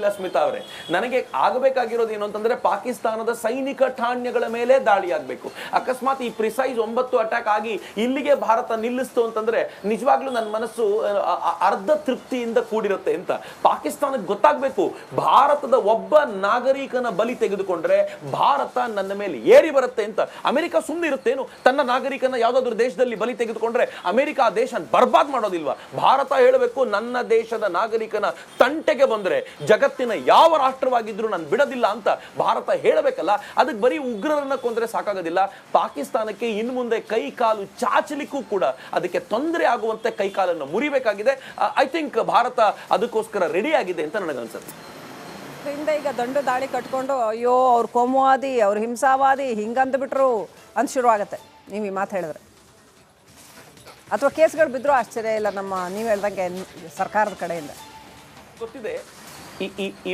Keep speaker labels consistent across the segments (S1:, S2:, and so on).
S1: ಆಗ್ಲಿಲ್ಲ ಸ್ಮಿತಾ ಅವರೇ. ನನಗೆ ಆಗಬೇಕಾಗಿರೋದು ಏನು ಅಂತಂದ್ರೆ ಪಾಕಿಸ್ತಾನದ ಸೈನಿಕ ಠಾಣ್ಯಗಳ ಮೇಲೆ ದಾಳಿ ಆಗ್ಬೇಕು. ಅಕಸ್ಮಾತ್ ಈ ಪ್ರಿಸೈಸ್ 9 ಅಟ್ಯಾಕ್ ಆಗಿ ಇಲ್ಲಿಗೆ ಭಾರತ ನಿಲ್ಲಿಸ್ತು ಅಂತಂದ್ರೆ ನಿಜವಾಗ್ಲೂ ನನ್ನ ಮನಸ್ಸು ಅರ್ಧ ತೃಪ್ತಿಯಿಂದ ಕೂಡಿರುತ್ತೆ ಅಂತ. ಪಾಕಿಸ್ತಾನಕ್ಕೆ ಗೊತ್ತಾಗ್ಬೇಕು, ಭಾರತದ ಒಬ್ಬ ನಾಗರಿಕನ ಬಲಿ ತೆಗೆದುಕೊಂಡ್ರೆ ಭಾರತ ನನ್ನ ಮೇಲೆ ಏರಿ ಬರುತ್ತೆ ಅಂತ. ಅಮೆರಿಕ ಸುಮ್ಮನೆ ಇರುತ್ತೇನು? ತನ್ನ ನಾಗರಿಕನ ಯಾವ್ದಾದ್ರು ದೇಶದಲ್ಲಿ ಬಲಿ ತೆಗೆದುಕೊಂಡ್ರೆ ಅಮೆರಿಕ ಆ ದೇಶ ಬರ್ಬಾದ್ ಮಾಡೋದಿಲ್ವಾ? ಭಾರತ ಹೇಳಬೇಕು, ನನ್ನ ದೇಶದ ನಾಗರಿಕನ ತಂಟೆಗೆ ಬಂದ್ರೆ ಜಗತ್ತಿನ ಯಾವ ರಾಷ್ಟ್ರವಾಗಿದ್ರು ನಾನು ಬಿಡೋದಿಲ್ಲ ಅಂತ ಭಾರತ ಹೇಳಬೇಕಲ್ಲ. ಅದಕ್ಕೆ ಬರೀ ಉಗ್ರರನ್ನ ಕೊಂದ್ರೆ ಸಾಕಾಗೋದಿಲ್ಲ. ಪಾಕಿಸ್ತಾನಕ್ಕೆ ಇನ್ನು ಮುಂದೆ ಕೈ ಕಾಲು ಚಾಚಲಿಕ್ಕೂ ಕೂಡ ಅದಕ್ಕೆ ತೊಂದರೆ ಆಗುವಂತೆ ಕೈ ಕಾಲನ್ನು ಮುರಿಬೇಕಾಗಿದೆ. ಐ ಥಿಂಕ್ ಭಾರತ ಅದಕ್ಕೋಸ್ಕರ ರೆಡಿ ಆಗಿದೆ ಅಂತ ನನಗನ್ಸುತ್ತೆ.
S2: ಈಗ ದಂಡು ದಾಳಿ ಕಟ್ಕೊಂಡು ಅಯ್ಯೋ ಅವ್ರು ಕೋಮುವಾದಿ, ಅವ್ರು ಹಿಂಸಾವಾದಿ ಹಿಂಗಂತ ಬಿಟ್ರು ಅಂತ ಶುರುವಾಗತ್ತೆ ನೀವು ಈ ಮಾತು ಹೇಳಿದ್ರೆ, ಅಥವಾ ಕೇಸ್ಗಳು ಬಿದ್ದರೂ ಆಶ್ಚರ್ಯ ಇಲ್ಲ ನಮ್ಮ ನೀವು ಹೇಳ್ದಂಗೆ ಸರ್ಕಾರದ ಕಡೆಯಿಂದ.
S1: ಗೊತ್ತಿದೆ ಈ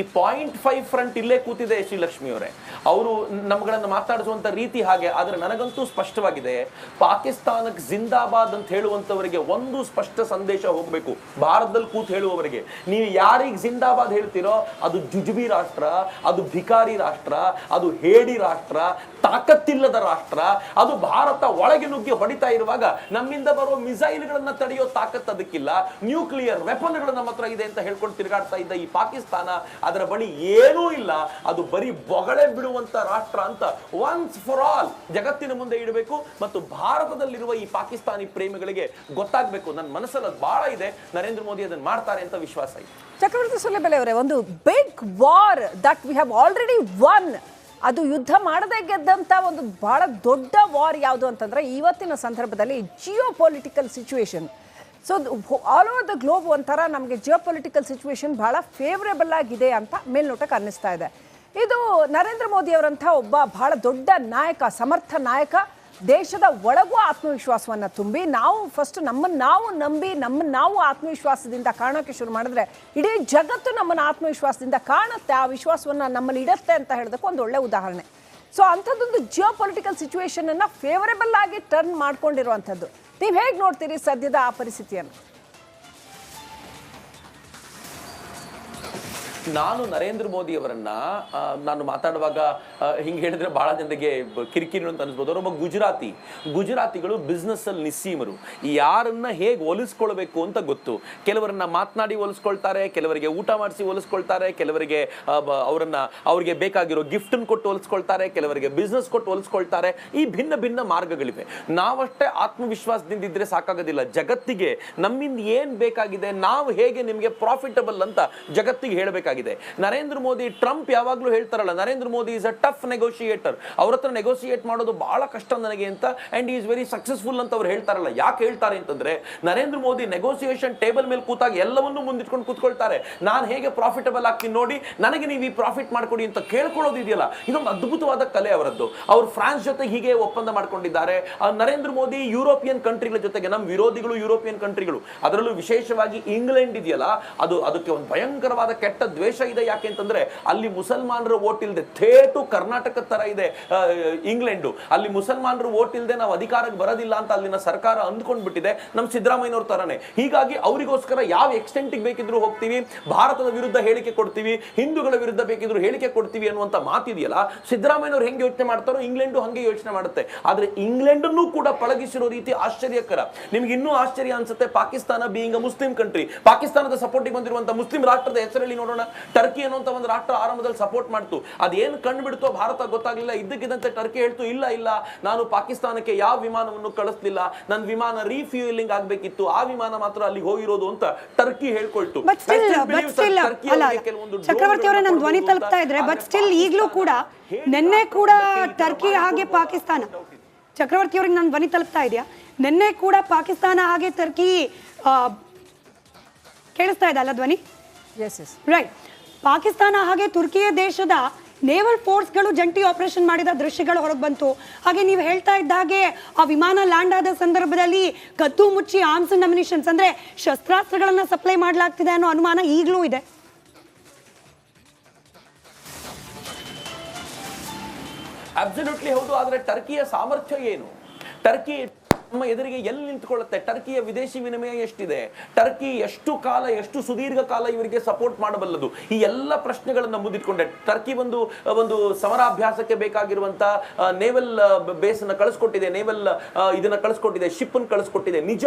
S1: 0.5 ಫ್ರಂಟ್ ಇಲ್ಲೇ ಕೂತಿದೆ ಶ್ರೀಲಕ್ಷ್ಮಿ ಅವರೇ. ಅವರು ನಮ್ಗಳನ್ನ ಮಾತಾಡಿಸುವಂತ ರೀತಿ ಹಾಗೆ. ಆದ್ರೆ ನನಗಂತೂ ಸ್ಪಷ್ಟವಾಗಿದೆ, ಪಾಕಿಸ್ತಾನಕ್ಕೆ ಜಿಂದಾಬಾದ್ ಅಂತ ಹೇಳುವಂತವರಿಗೆ ಒಂದು ಸ್ಪಷ್ಟ ಸಂದೇಶ ಹೋಗ್ಬೇಕು. ಭಾರತದಲ್ಲಿ ಕೂತ್ ಹೇಳುವವರಿಗೆ, ನೀವು ಯಾರಿಗೆ ಜಿಂದಾಬಾದ್ ಹೇಳ್ತೀರೋ ಅದು ಜುಜುಬಿ ರಾಷ್ಟ್ರ, ಅದು ಭಿಕಾರಿ ರಾಷ್ಟ್ರ, ಅದು ಹೇಡಿ ರಾಷ್ಟ್ರ, ತಾಕತ್ತಿಲ್ಲದ ರಾಷ್ಟ್ರ. ಅದು ಭಾರತ ಒಳಗೆ ನುಗ್ಗಿ ಹೊಡಿತಾ ಇರುವಾಗ ನಮ್ಮಿಂದ ಬರುವ ಮಿಸೈಲ್ಗಳನ್ನ ತಡೆಯೋ ತಾಕತ್ ಅದಕ್ಕಿಲ್ಲ. ನ್ಯೂಕ್ಲಿಯರ್ ವೆಪನ್ಗಳು ನಮ್ಮ ಹತ್ರ ಇದೆ ಅಂತ ಹೇಳ್ಕೊಂಡು ತಿರುಗಾಡ್ತಾ ಇದ್ದ ಈ ಪಾಕಿಸ್ತಾನ, ಅದರ ಬಳಿ ಏನೂ ಇಲ್ಲ, ಅದು ಬರೀ ಬೊಗಳೆ ಬಿಡುವಂತ ರಾಷ್ಟ್ರ ಅಂತ ಒನ್ಸ್ ಫಾರ್ ಆಲ್ ಜಗತ್ತಿನ ಮುಂದೆ ಇಡಬೇಕು. ಮತ್ತು ಭಾರತದಲ್ಲಿರುವ ಈ ಪಾಕಿಸ್ತಾನಿ ಪ್ರೇಮಿಗಳಿಗೆ ಗೊತ್ತಾಗಬೇಕು. ನನ್ನ ಮನಸ್ಸಲ್ಲಿ ಅದು ಬಹಳ ಇದೆ, ನರೇಂದ್ರ ಮೋದಿ ಅದನ್ನು ಮಾಡ್ತಾರೆ ಅಂತ ವಿಶ್ವಾಸ ಇದೆ.
S2: ಚಕ್ರವರ್ತಿ ಸುಲೇಬೆಲೆ ಅವರೇ, ಒಂದು big war that we have already won, ಅದು ಯುದ್ಧ ಮಾಡದೆ ಗೆದ್ದಂಥ ಒಂದು ಬಹಳ ದೊಡ್ಡ ವಾರ್ ಯಾವುದು ಅಂತಂದ್ರೆ ಇವತ್ತಿನ ಸಂದರ್ಭದಲ್ಲಿ Jio political situation. So all over the globe ಒಂಥರ ನಮಗೆ ಜಿಯೋ ಪೊಲಿಟಿಕಲ್ ಸಿಚುವೇಶನ್ ಬಹಳ ಫೇವ್ರೇಬಲ್ ಆಗಿದೆ ಅಂತ ಮೇಲ್ನೋಟಕ್ಕೆ ಅನ್ನಿಸ್ತಾ ಇದೆ. ಇದು ನರೇಂದ್ರ ಮೋದಿ ಅವರಂಥ ಒಬ್ಬ ಬಹಳ ದೊಡ್ಡ ನಾಯಕ, ಸಮರ್ಥ ನಾಯಕ, ದೇಶದ ಒಳಗೂ ಆತ್ಮವಿಶ್ವಾಸವನ್ನು ತುಂಬಿ ನಾವು ಫಸ್ಟ್ ನಮ್ಮನ್ನು ನಾವು ನಂಬಿ ನಮ್ಮನ್ನು ನಾವು ಆತ್ಮವಿಶ್ವಾಸದಿಂದ ಕಾಣೋಕ್ಕೆ ಶುರು ಮಾಡಿದ್ರೆ ಇಡೀ ಜಗತ್ತು ನಮ್ಮನ್ನು ಆತ್ಮವಿಶ್ವಾಸದಿಂದ ಕಾಣುತ್ತೆ, ಆ ವಿಶ್ವಾಸವನ್ನು ನಮ್ಮಲ್ಲಿ ಇಡುತ್ತೆ ಅಂತ ಹೇಳೋದಕ್ಕೆ ಒಂದು ಒಳ್ಳೆ ಉದಾಹರಣೆ. ಸೊ ಅಂಥದ್ದೊಂದು ಜಿಯೋ ಪೊಲಿಟಿಕಲ್ ಸಿಚುವೇಶನನ್ನು ಫೇವರೇಬಲ್ ಆಗಿ ಟರ್ನ್ ಮಾಡ್ಕೊಂಡಿರುವಂಥದ್ದು. ನೀವು ಹೇಗೆ ನೋಡ್ತೀರಿ ಸದ್ಯದ ಆ ಪರಿಸ್ಥಿತಿಯನ್ನು?
S1: ನಾನು ನರೇಂದ್ರ ಮೋದಿ ಅವರನ್ನ ನಾನು ಮಾತಾಡುವಾಗ ಹಿಂಗೆ ಹೇಳಿದ್ರೆ ಬಹಳ ಜನರಿಗೆ ಕಿರಿಕಿರಿ ಅಂತ ಅನಿಸ್ಬೋದು. ಅವರೊಬ್ಬ ಗುಜರಾತಿಗಳು ಬಿಸ್ನೆಸ್ ಅಲ್ಲಿ ನಿಸ್ಸೀಮರು. ಯಾರನ್ನ ಹೇಗೆ ಹೋಲಿಸ್ಕೊಳ್ಬೇಕು ಅಂತ ಗೊತ್ತು. ಕೆಲವರನ್ನ ಮಾತನಾಡಿ ಹೋಲಿಸ್ಕೊಳ್ತಾರೆ, ಕೆಲವರಿಗೆ ಊಟ ಮಾಡಿಸಿ ಹೋಲಿಸ್ಕೊಳ್ತಾರೆ, ಕೆಲವರಿಗೆ ಅವ್ರಿಗೆ ಬೇಕಾಗಿರೋ ಗಿಫ್ಟ್ ಕೊಟ್ಟು ಹೋಲಿಸ್ಕೊಳ್ತಾರೆ, ಕೆಲವರಿಗೆ ಬಿಸ್ನೆಸ್ ಕೊಟ್ಟು ಹೋಲಿಸ್ಕೊಳ್ತಾರೆ. ಈ ಭಿನ್ನ ಭಿನ್ನ ಮಾರ್ಗಗಳಿವೆ. ನಾವಷ್ಟೇ ಆತ್ಮವಿಶ್ವಾಸದಿಂದ ಇದ್ರೆ ಸಾಕಾಗೋದಿಲ್ಲ. ಜಗತ್ತಿಗೆ ನಮ್ಮಿಂದ ಏನ್ ಬೇಕಾಗಿದೆ, ನಾವು ಹೇಗೆ ನಿಮಗೆ ಪ್ರಾಫಿಟಬಲ್ ಅಂತ ಜಗತ್ತಿಗೆ ಹೇಳಬೇಕು. ನರೇಂದ್ರ ಮೋದಿ, ಟ್ರಂಪ್ ಯಾವಾಗ್ಲೂ ಹೇಳ್ತಾರಲ್ಲ, Narendra Modi is a tough negotiator, ಅವ್ರ ಹತ್ರ ನೆಗೋಷಿಯೇಟ್ ಮಾಡೋದು ಬಹಳ ಕಷ್ಟ ನನಗೆ ಅಂತ, ಅಂಡ್ ಈಸ್ ವೆರಿ ಸಕ್ಸಸ್ಫುಲ್ ಅಂತ ಅವ್ರು ಹೇಳ್ತಾರಲ್ಲ. ಯಾಕೆ ಹೇಳ್ತಾರೆ ಅಂತಂದ್ರೆ ನರೇಂದ್ರ ಮೋದಿ ನೆಗೋಸಿಯೇಷನ್ ಟೇಬಲ್ ಮೇಲೆ ಕೂತಾಗ ಎಲ್ಲವನ್ನೂ ಮುಂದಿಟ್ಕೊಂಡು ಕೂತ್ಕೊಳ್ತಾರೆ. ನಾನು ಹೇಗೆ ಪ್ರಾಫಿಟಬಲ್ ಆಗ್ತೀನಿ ನೋಡಿ, ನನಗೆ ನೀವು ಈ ಪ್ರಾಫಿಟ್ ಮಾಡ್ಕೊಡಿ ಅಂತ ಕೇಳ್ಕೊಳ್ಳೋದು ಇದೆಯಲ್ಲ, ಇದೊಂದು ಅದ್ಭುತವಾದ ಕಲೆ ಅವರದ್ದು. ಅವರು ಫ್ರಾನ್ಸ್ ಜೊತೆ ಹೀಗೆ ಒಪ್ಪಂದ ಮಾಡ್ಕೊಂಡಿದ್ದಾರೆ. ನರೇಂದ್ರ ಮೋದಿ ಯುರೋಪಿಯನ್ ಕಂಟ್ರಿಗಳ ಜೊತೆಗೆ, ನಮ್ಮ ವಿರೋಧಿಗಳು ಯುರೋಪಿಯನ್ ಕಂಟ್ರಿಗಳು, ಅದರಲ್ಲೂ ವಿಶೇಷವಾಗಿ ಇಂಗ್ಲೆಂಡ್ ಇದೆಯಲ್ಲ, ಅದಕ್ಕೆ ಒಂದು ಭಯಂಕರವಾದ ಕೆಟ್ಟ ದ್ವೇಷ ಇದೆ. ಯಾಕೆ ಅಂತಂದ್ರೆ ಅಲ್ಲಿ ಮುಸಲ್ಮಾನರ ವೋಟ್ ಇಲ್ಲದೆ, ಥೇಟು ಕರ್ನಾಟಕ ತರ ಇದೆ ಇಂಗ್ಲೆಂಡ್, ಅಲ್ಲಿ ಮುಸಲ್ಮಾನರು ವೋಟ್ ಇಲ್ಲದೆ ನಾವು ಅಧಿಕಾರಕ್ಕೆ ಬರೋದಿಲ್ಲ ಅಂತ ಅಲ್ಲಿನ ಸರ್ಕಾರ ಅಂದ್ಕೊಂಡ್ ಬಿಟ್ಟಿದೆ, ನಮ್ಮ ಸಿದ್ದರಾಮಯ್ಯನವ್ರ ತರನೇ. ಹೀಗಾಗಿ ಅವರಿಗೋಸ್ಕರ ಯಾವ ಎಕ್ಸ್ಟೆಂಟಿಗೆ ಬೇಕಿದ್ರು ಹೋಗ್ತೀವಿ, ಭಾರತದ ವಿರುದ್ಧ ಹೇಳಿಕೆ ಕೊಡ್ತೀವಿ, ಹಿಂದೂಗಳ ವಿರುದ್ಧ ಬೇಕಿದ್ರು ಹೇಳಿಕೆ ಕೊಡ್ತೀವಿ ಅನ್ನುವಂತ ಮಾತಿದೆಯಲ್ಲ, ಸಿದ್ದರಾಮಯ್ಯನವ್ರು ಹೆಂಗೆ ಯೋಚನೆ ಮಾಡ್ತಾರೋ ಇಂಗ್ಲೆಂಡ್ ಹಂಗೆ ಯೋಚನೆ ಮಾಡುತ್ತೆ. ಆದ್ರೆ ಇಂಗ್ಲೆಂಡ್ ಅನ್ನು ಕೂಡ ಪಳಗಿಸಿರೋ ರೀತಿ ಆಶ್ಚರ್ಯಕರ. ನಿಮ್ಗೆ ಇನ್ನೂ ಆಶ್ಚರ್ಯ ಅನ್ಸುತ್ತೆ, Pakistan being a Muslim country, ಪಾಕಿಸ್ತಾನದ ಸಪೋರ್ಟಿಗೆ ಬಂದಿರುವಂತಹ ಮುಸ್ಲಿಂ ರಾಷ್ಟ್ರದ ಹೆಸರಲ್ಲಿ ನೋಡೋಣ, ಟರ್ಕಿ ಅನ್ನುವಂತ ಒಂದು ರಾಷ್ಟ್ರ ಆರಂಭದಲ್ಲಿ ಸಪೋರ್ಟ್ ಮಾಡ್ತು. ಅದೇನು ಕಂಡು ಬಿಡ್ತೋ ಭಾರತ ಗೊತ್ತಾಗ್ಲಿಲ್ಲ. ಇದ್ದಕ್ಕಿದ್ದಂತೆ ಟರ್ಕಿ ಹೇಳ್ತು, ಇಲ್ಲ ನಾನು ಪಾಕಿಸ್ತಾನಕ್ಕೆ ಯಾವ ವಿಮಾನವನ್ನು ಕಳಿಸ್ಲಿಲ್ಲ, ನನ್ನ ವಿಮಾನ ರೀಫ್ಯೂಯಲಿಂಗ್ ಆಗ್ಬೇಕಿತ್ತು, ಆ ವಿಮಾನ ಮಾತ್ರ ಅಲ್ಲಿಗೆ ಹೋಗಿರೋದು ಅಂತ ಟರ್ಕಿ ಹೇಳ್ಕೊಳ್ತು.
S3: ಚಕ್ರವರ್ತಿ ಅವರೇ, ನನ್ನ ಧ್ವನಿ ತಲುಪ್ತಾ ಇದ್ರೆ, ಬಟ್ ಸ್ಟಿಲ್ ಈಗಲೂ ಕೂಡ ನಿನ್ನೆ ಕೂಡ ಟರ್ಕಿ ಹಾಗೆ ಪಾಕಿಸ್ತಾನ, ಚಕ್ರವರ್ತಿ ಅವ್ರಿಗೆ ನನ್ನ ಧ್ವನಿ ತಲುಪ್ತಾ ಇದೆಯಾ? ನಿನ್ನೆ ಕೂಡ ಪಾಕಿಸ್ತಾನ ಹಾಗೆ ಟರ್ಕಿ ಕೇಳಿಸ್ತಾ ಇದೆ ಅಲ್ಲ ಧ್ವನಿ? ರೈಟ್. ಪಾಕಿಸ್ತಾನ ಹಾಗೆ ತುರ್ಕಿಯ ದೇಶದ ನೇವಲ್ ಫೋರ್ಸ್ಗಳು ಜಂಟಿ ಆಪರೇಷನ್ ಮಾಡಿದ ದೃಶ್ಯಗಳು ಹೊರಗೆ ಬಂತು. ಹಾಗೆ ನೀವು ಹೇಳ್ತಾ ಇದ್ದ ಹಾಗೆ ಆ ವಿಮಾನ ಲ್ಯಾಂಡ್ ಆದ ಸಂದರ್ಭದಲ್ಲಿ ಕದ್ದು ಮುಚ್ಚಿ ಆರ್ಮ್ಸ್ ಅಂಡ್ ಅಮ್ಯುನಿಷನ್ಸ್ ಅಂದ್ರೆ ಶಸ್ತ್ರಾಸ್ತ್ರಗಳನ್ನ ಸಪ್ಲೈ ಮಾಡಲಾಗ್ತಿದೆ ಅನ್ನೋ ಅನುಮಾನ ಈಗಲೂ ಇದೆ.
S1: ಅಬ್ಸಲ್ಯೂಟ್ಲಿ ಹೌದು. ಆದ್ರೆ ಟರ್ಕಿಯ ಸಾಮರ್ಥ್ಯ ಏನು? ಟರ್ಕಿ ನಮ್ಮ ಎದುರಿಗೆ ಎಲ್ಲಿ ನಿಂತ್ಕೊಳ್ಳುತ್ತೆ? ಟರ್ಕಿಯ ವಿದೇಶಿ ವಿನಿಮಯ ಎಷ್ಟಿದೆ? ಟರ್ಕಿ ಎಷ್ಟು ಕಾಲ, ಎಷ್ಟು ಸುದೀರ್ಘ ಕಾಲ ಇವರಿಗೆ ಸಪೋರ್ಟ್ ಮಾಡಬಲ್ಲದು? ಈ ಎಲ್ಲ ಪ್ರಶ್ನೆಗಳನ್ನ ಮುದಿಟ್ಕೊಂಡೆ ಟರ್ಕಿ ಒಂದು ಸಮರಾಭ್ಯಾಸಕ್ಕೆ ಬೇಕಾಗಿರುವಂತ ನೇವಲ್ ಬೇಸ್ ಅನ್ನ ಕಳಿಸ್ಕೊಟ್ಟಿದೆ, ನೇವಲ್ ಇದನ್ನ ಕಳಿಸ್ಕೊಟ್ಟಿದೆ, ಶಿಪ್ ಅನ್ನು ಕಳಿಸ್ಕೊಟ್ಟಿದೆ ನಿಜ.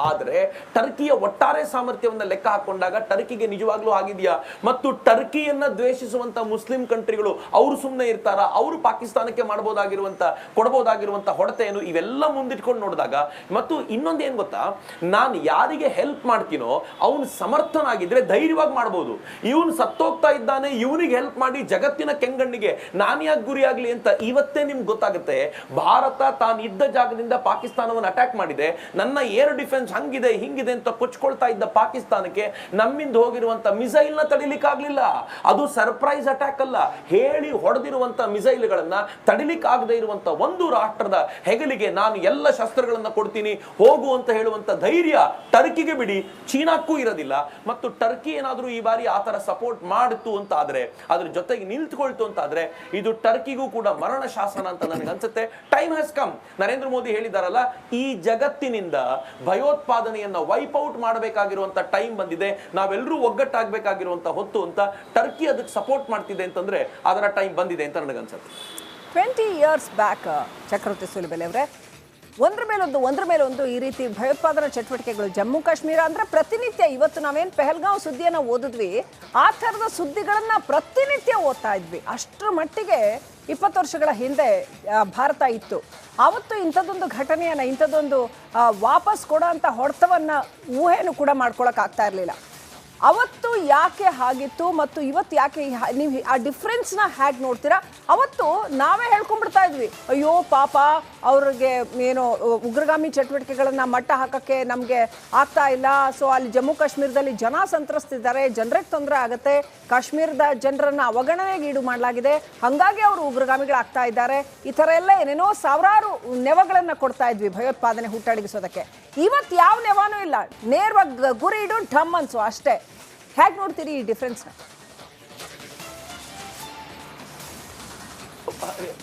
S1: ಆದ್ರೆ ಟರ್ಕಿಯ ಒಟ್ಟಾರೆ ಸಾಮರ್ಥ್ಯವನ್ನ ಲೆಕ್ಕ ಹಾಕೊಂಡಾಗ ಟರ್ಕಿಗೆ ನಿಜವಾಗ್ಲೂ ಆಗಿದೆಯಾ? ಮತ್ತು ಟರ್ಕಿಯನ್ನ ದ್ವೇಷಿಸುವಂತ ಮುಸ್ಲಿಂ ಕಂಟ್ರಿಗಳು ಅವರು ಸುಮ್ಮನೆ ಇರ್ತಾರ? ಅವರು ಪಾಕಿಸ್ತಾನಕ್ಕೆ ಕೊಡಬಹುದಾಗಿರುವಂತ ಹೊಡೆತ ಏನು? ಇವೆಲ್ಲ ಮುಂದಿಟ್ಕೊಂಡು ನೋಡಿದಾಗ, ಮತ್ತು ಇನ್ನೊಂದು ಏನ್ ಗೊತ್ತಾ, ನಾನು ಯಾರಿಗೆ ಹೆಲ್ಪ್ ಮಾಡ್ತೀನೋ ಅವನು ಸಮರ್ಥನಾಗಿದ್ರೆ ಧೈರ್ಯವಾಗಿ ಮಾಡಬಹುದು. ಇವನು ಸತ್ತೋಗ್ತಾ ಇದ್ದಾನೆ, ಇವನಿಗೆ ಹೆಲ್ಪ್ ಮಾಡಿ ಜಗತ್ತಿನ ಕೆಂಗಣ್ಣಿಗೆ ನಾನು ಯಾಕೆ ಗುರಿಯಾಗ್ಲಿ ಅಂತ ಇವತ್ತೇ ನಿಮ್ಗೆ ಗೊತ್ತಾಗುತ್ತೆ. ಭಾರತ ತಾನಿದ್ದ ಜಾಗದಿಂದ ಪಾಕಿಸ್ತಾನವನ್ನು ಅಟ್ಯಾಕ್ ಮಾಡಿದೆ, ನನ್ನ ಏರ್ ಡಿಫೆನ್ಸ್ ಹಂಗಿದೆ ಹಿಂಗಿದೆ ಅಂತ ಕೊಚ್ಕೊಳ್ತಾ ಇದ್ದ ಪಾಕಿಸ್ತಾನಕ್ಕೆ ನಮ್ಮಿಂದ ಹೋಗಿರುವಂತ ಮಿಸೈಲ್ ನ ತಡಿಲಿಕ್ಕಾಗ್ಲಿಲ್ಲ. ಅದು ಸರ್ಪ್ರೈಸ್ ಅಟ್ಯಾಕ್ ಅಲ್ಲ, ಹೇಳಿ ಹೊಡೆದಿರುವಂತ ಮಿಸೈಲ್ಗಳನ್ನ ತಡಿಲಿಕ್ಕಾಗದೇ ಇರುವಂತ ಒಂದು ರಾಷ್ಟ್ರದ ಹೆಗಲಿಗೆ ನಾನು ಎಲ್ಲ ಶಸ್ತ್ರಗಳನ್ನ ಕೊಡ್ತೀನಿ ಹೋಗು ಅಂತ ಹೇಳುವಂತ ಧೈರ್ಯ ಟರ್ಕಿಗೆ ಬಿಡಿ ಚೀನಾಕ್ಕೂ ಇರೋದಿಲ್ಲ. ಮತ್ತು ಟರ್ಕಿ ಏನಾದ್ರೂ ಈ ಬಾರಿ ಆತರ ಸಪೋರ್ಟ್ ಮಾಡಿತು ಅಂತ ಆದ್ರೆ, ಅದ್ರ ಜೊತೆಗೆ ನಿಲ್ತ್ಕೊಳ್ತು ಅಂತ ಆದ್ರೆ, ಇದು ಟರ್ಕಿಗೂ ಕೂಡ ಮರಣ ಶಾಸನ ಅಂತ ನನಗೆ ಅನ್ಸುತ್ತೆ. Time has come. Narendra Modi ಹೇಳಿದಾರಲ್ಲ, ಈ ಜಗತ್ತಿನಿಂದ ಭಯೋತ್ಪಾದನೆಯನ್ನ ವೈಪ್ ಔಟ್ ಮಾಡಬೇಕಾಗಿರುವಂತ ಟೈಮ್ ಬಂದಿದೆ, ನಾವೆಲ್ಲರೂ ಒಗ್ಗಟ್ಟಾಗಬೇಕಾಗಿರುವಂತ ಹೊತ್ತು ಅಂತ. ಟರ್ಕಿ ಅದಕ್ಕೆ ಸಪೋರ್ಟ್ ಮಾಡ್ತಿದೆ ಅಂತಂದ್ರೆ ಅದರ ಟೈಮ್ ಬಂದಿದೆ ಅಂತ ನನಗನ್ಸುತ್ತೆ.
S2: 20 years ಬ್ಯಾಕ್ ಚಕ್ರವರ್ತಿ ಸೂಲಿಬೆಲೆ ಅವರೇ, ಒಂದ್ರ ಮೇಲೊಂದು ಈ ರೀತಿ ಭಯೋತ್ಪಾದನಾ ಚಟುವಟಿಕೆಗಳು ಜಮ್ಮು ಕಾಶ್ಮೀರ ಅಂದ್ರೆ ಪ್ರತಿನಿತ್ಯ, ಇವತ್ತು ನಾವೇನು ಪೆಹಲ್ಗಾಂವ್ ಸುದ್ದಿಯನ್ನು ಓದಿದ್ವಿ, ಆ ಥರದ ಸುದ್ದಿಗಳನ್ನ ಪ್ರತಿನಿತ್ಯ ಓದ್ತಾ ಇದ್ವಿ. ಅಷ್ಟರ ಮಟ್ಟಿಗೆ 20 ವರ್ಷಗಳ ಹಿಂದೆ ಭಾರತ ಇತ್ತು. ಆವತ್ತು ಇಂಥದ್ದೊಂದು ಘಟನೆಯನ್ನು, ಇಂಥದ್ದೊಂದು ವಾಪಸ್ ಕೊಡೋ ಅಂಥ ಹೊಡೆತವನ್ನ ಊಹೆನೂ ಕೂಡ ಮಾಡ್ಕೊಳಕ್ ಆಗ್ತಾ ಇರಲಿಲ್ಲ. ಅವತ್ತು ಯಾಕೆ ಹಾಗಿತ್ತು ಮತ್ತು ಇವತ್ತು ಯಾಕೆ ನೀವು ಆ ಡಿಫ್ರೆನ್ಸ್ನ ಹೇಗೆ ನೋಡ್ತೀರಾ? ಅವತ್ತು ನಾವೇ ಹೇಳ್ಕೊಂಡ್ಬಿಡ್ತಾ ಇದ್ವಿ, ಅಯ್ಯೋ ಪಾಪ ಅವ್ರಿಗೆ ಏನೋ ಉಗ್ರಗಾಮಿ ಚಟುವಟಿಕೆಗಳನ್ನು ಮಟ್ಟ ಹಾಕೋಕ್ಕೆ ನಮಗೆ ಆಗ್ತಾ ಇಲ್ಲ, ಸೊ ಅಲ್ಲಿ ಜಮ್ಮು ಕಾಶ್ಮೀರದಲ್ಲಿ ಜನ ಸಂತ್ರಸ್ತಿದ್ದಾರೆ, ಜನರಿಗೆ ತೊಂದರೆ ಆಗುತ್ತೆ, ಕಾಶ್ಮೀರದ ಜನರನ್ನು ಅವಗಣನೆಗೆ ಈಡು ಮಾಡಲಾಗಿದೆ, ಹಾಗಾಗಿ ಅವರು ಉಗ್ರಗಾಮಿಗಳಾಗ್ತಾ ಇದ್ದಾರೆ, ಈ ಥರ ಎಲ್ಲ ಏನೇನೋ ಸಾವಿರಾರು ನೆವಗಳನ್ನು ಕೊಡ್ತಾ ಇದ್ವಿ ಭಯೋತ್ಪಾದನೆ ಹುಟ್ಟಡಗಿಸೋದಕ್ಕೆ. ಇವತ್ತು ಯಾವ ನೆವಾನೂ ಇಲ್ಲ, ನೇರವಾಗಿ ಗುರಿ ಇಡು ಢಮ್ ಅನ್ಸು ಅಷ್ಟೇ. ಹೇಗೆ ನೋಡ್ತೀರಿ ಈ ಡಿಫ್ರೆನ್ಸ್ನ?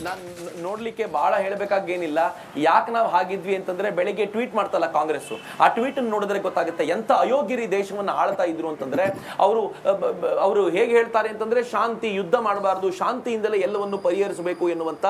S1: ನಾನು ನೋಡ್ಲಿಕ್ಕೆ ಬಹಳ ಹೇಳ್ಬೇಕಾಗೇನಿಲ್ಲ. ಯಾಕೆ ನಾವು ಹಾಗಿದ್ವಿ ಅಂತಂದ್ರೆ, ಬೆಳಿಗ್ಗೆ ಟ್ವೀಟ್ ಮಾಡ್ತಲ್ಲ ಕಾಂಗ್ರೆಸ್, ಆ ಟ್ವೀಟ್ ಅನ್ನು ನೋಡಿದ್ರೆ ಗೊತ್ತಾಗುತ್ತೆ ಎಂತ ಅಯೋಗ್ಯರಿ ದೇಶವನ್ನು ಆಳ್ತಾ ಇದ್ರು ಅಂತಂದ್ರೆ. ಅವರು ಹೇಗೆ ಹೇಳ್ತಾರೆ ಅಂತಂದ್ರೆ, ಶಾಂತಿ, ಯುದ್ಧ ಮಾಡಬಾರ್ದು, ಶಾಂತಿಯಿಂದಲೇ ಎಲ್ಲವನ್ನು ಪರಿಹರಿಸಬೇಕು ಎನ್ನುವಂತ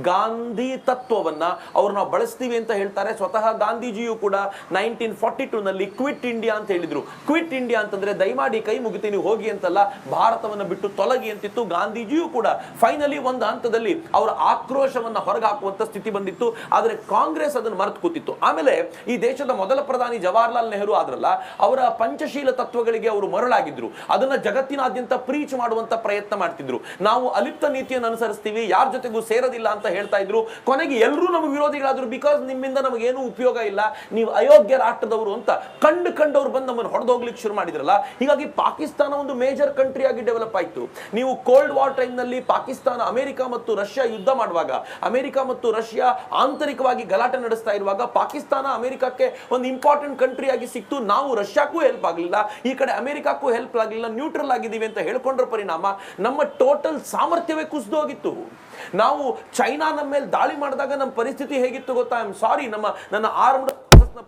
S1: ಗಾಂಧಿ ತತ್ವವನ್ನ ಅವ್ರು ನಾವು ಬಳಸ್ತೀವಿ ಅಂತ ಹೇಳ್ತಾರೆ. ಸ್ವತಃ ಗಾಂಧೀಜಿಯು ಕೂಡ 1942 ನಲ್ಲಿ ಕ್ವಿಟ್ ಇಂಡಿಯಾ ಅಂತ ಹೇಳಿದ್ರು. ಕ್ವಿಟ್ ಇಂಡಿಯಾ ಅಂತಂದ್ರೆ ದಯಮಾಡಿ ಕೈ ಮುಗಿತೀನಿ ಹೋಗಿ ಅಂತಲ್ಲ, ಭಾರತವನ್ನು ಬಿಟ್ಟು ತೊಲಗಿ ಅಂತಿತ್ತು. ಗಾಂಧೀಜಿಯು ಕೂಡ ಫೈನಲಿ ಒಂದು ಹಂತದಲ್ಲಿ ಅವರ ಆಕ್ರೋಶವನ್ನ ಹೊರಗೆ ಹಾಕುವಂತ ಸ್ಥಿತಿ ಬಂದಿತ್ತು. ಆದ್ರೆ ಕಾಂಗ್ರೆಸ್ ಅದನ್ನು ಮರೆತು ಕೂತಿತ್ತು. ಆಮೇಲೆ ಈ ದೇಶದ ಮೊದಲ ಪ್ರಧಾನಿ ಜವಾಹರ್ಲಾಲ್ ನೆಹರು ಆದ್ರಲ್ಲ, ಅವರ ಪಂಚಶೀಲ ತತ್ವಗಳಿಗೆ ಅವರು ಮರಳಾಗಿದ್ರು. ಅದನ್ನ ಜಗತ್ತಿನಾದ್ಯಂತ ಪ್ರೀಚ್ ಮಾಡುವಂತ ಪ್ರಯತ್ನ ಮಾಡ್ತಿದ್ರು. ನಾವು ಅಲಿಪ್ತ ನೀತಿಯನ್ನು ಅನುಸರಿಸ್ತೀವಿ, ಯಾರ ಜೊತೆಗೂ ಸೇರೋದಿಲ್ಲ ಅಂತ ಹೇಳ್ತಾ ಇದ್ರು. ಕೊನೆಗೆ ಎಲ್ಲರೂ ನಮಗೆ ವಿರೋಧಿಗಳಾದ್ರು, ಬಿಕಾಸ್ ನಿಮ್ಮಿಂದ ನಮಗೇನು ಉಪಯೋಗ ಇಲ್ಲ, ನೀವು ಅಯೋಗ್ಯ ರಾಷ್ಟ್ರದವರು ಅಂತ ಕಂಡವ್ರು ಬಂದು ನಮ್ಮನ್ನು ಹೊಡೆದೋಗ್ಲಿಕ್ಕೆ ಶುರು ಮಾಡಿದ್ರಲ್ಲ. ಹೀಗಾಗಿ ಪಾಕಿಸ್ತಾನ ಒಂದು ಮೇಜರ್ ಕಂಟ್ರಿ ಆಗಿ ಡೆವಲಪ್ ಆಯ್ತು. ನೀವು ಕೋಲ್ಡ್ ವಾರ್ ಟೈಮ್ ನಲ್ಲಿ ಪಾಕಿಸ್ತಾನ, ಅಮೆರಿಕ ಮತ್ತು ರಷ್ಯಾ ಯುದ್ಧ ಮಾಡುವಾಗ, ಅಮೆರಿಕ ಮತ್ತು ರಷ್ಯಾ ಆಂತರಿಕವಾಗಿ ಗಲಾಟೆ ನಡೆಸ್ತಾ ಇರುವಾಗ ಪಾಕಿಸ್ತಾನ ಅಮೆರಿಕಕ್ಕೆ ಒಂದು ಇಂಪಾರ್ಟೆಂಟ್ ಕಂಟ್ರಿ ಆಗಿ ಸಿಕ್ತು. ನಾವು ರಷ್ಯಾಕ್ಕೂ ಹೆಲ್ಪ್ ಆಗಲಿಲ್ಲ, ಈ ಕಡೆ ಅಮೆರಿಕಕ್ಕೂ ಹೆಲ್ಪ್ ಆಗಲಿಲ್ಲ, ನ್ಯೂಟ್ರಲ್ ಆಗಿದ್ದೀವಿ ಅಂತ ಹೇಳ್ಕೊಂಡ್ರ ಪರಿಣಾಮ ನಮ್ಮ ಟೋಟಲ್ ಸಾಮರ್ಥ್ಯವೇ ಕುಸಿದು ಹೋಗಿತ್ತು. ನಾವು ಚೈನಾ ನಮ್ಮ ಮೇಲೆ ದಾಳಿ ಮಾಡಿದಾಗ ನಮ್ಮ ಪರಿಸ್ಥಿತಿ ಹೇಗಿತ್ತು ಗೊತ್ತಾ? ಐ ಆಮ್ ಸಾರಿ, ನನ್ನ ಆರ್ಮ್ಡ್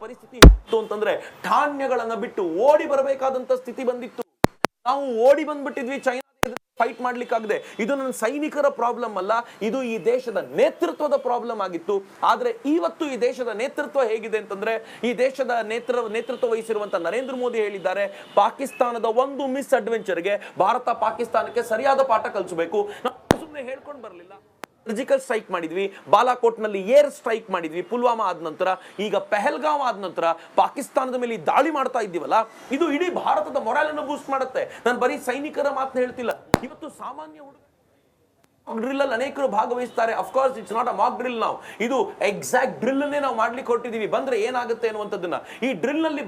S1: ಪರಿಸ್ಥಿತಿ ಇತ್ತು ಅಂತಂದ್ರೆ ಧಾನ್ಯಗಳನ್ನ ಬಿಟ್ಟು ಓಡಿ ಬರಬೇಕಾದಂತ ಸ್ಥಿತಿ ಬಂದಿತ್ತು. ನಾವು ಓಡಿ ಬಂದ್ಬಿಟ್ಟಿದ್ವಿ ಚೈನಾ ಫೈಟ್ ಮಾಡ್ಲಿಕ್ಕಾಗದೆ. ಇದು ನನ್ನ ಸೈನಿಕರ ಪ್ರಾಬ್ಲಮ್ ಅಲ್ಲ, ಇದು ಈ ದೇಶದ ನೇತೃತ್ವದ ಪ್ರಾಬ್ಲಮ್ ಆಗಿತ್ತು. ಆದ್ರೆ ಇವತ್ತು ಈ ದೇಶದ ನೇತೃತ್ವ ಹೇಗಿದೆ ಅಂತಂದ್ರೆ, ಈ ದೇಶದ ನೇತೃತ್ವ ವಹಿಸಿರುವಂತ ನರೇಂದ್ರ ಮೋದಿ ಹೇಳಿದ್ದಾರೆ, ಪಾಕಿಸ್ತಾನದ ಒಂದು ಮಿಸ್ ಅಡ್ವೆಂಚರ್ಗೆ ಭಾರತ ಪಾಕಿಸ್ತಾನಕ್ಕೆ ಸರಿಯಾದ ಪಾಠ ಕಲಿಸಬೇಕು. ನಾವು ಸುಮ್ಮನೆ ಹೇಳ್ಕೊಂಡು ಬರಲಿಲ್ಲ. ಸರ್ಜಿಕಲ್ ಸ್ಟ್ರೈಕ್ ಮಾಡಿದ್ವಿ, ಬಾಲಾಕೋಟ್ ನಲ್ಲಿ ಏರ್ ಸ್ಟ್ರೈಕ್ ಮಾಡಿದ್ವಿ, ಪುಲ್ವಾಮಾ ಆದ ನಂತರ, ಈಗ ಪೆಹಲ್ಗಾಂವ್ ಆದ ನಂತರ ಪಾಕಿಸ್ತಾನದ ಮೇಲೆ ದಾಳಿ ಮಾಡ್ತಾ ಇದ್ದೀವಲ್ಲ, ಇದು ಇಡೀ ಭಾರತದ ಮೊರಾಲ್ ಅನ್ನು ಬೂಸ್ಟ್ ಮಾಡುತ್ತೆ. ನಾನು ಬರೀ ಸೈನಿಕರ ಮಾತನ್ನ ಹೇಳ್ತಿಲ್ಲ, ಇವತ್ತು ಸಾಮಾನ್ಯ ಡ್ರಿಲ್ ಅಲ್ಲಿ ಅನೇಕರು ಭಾಗವಹಿಸ್ತಾರೆ. Of course it's not a mock drill. ನಾವು ಇದು ಎಕ್ಸಾಕ್ಟ್ ಡ್ರಿಲ್ ಅನ್ನೇ ನಾವು ಮಾಡ್ಲಿಕ್ಕೆ ಹೊರಟಿದೀವಿ. ಬಂದ್ರೆ ಏನಾಗುತ್ತೆ ಅನ್ನುವಂಥದ್ದನ್ನ ಈ ಡ್ರಿಲ್ ನಲ್ಲಿ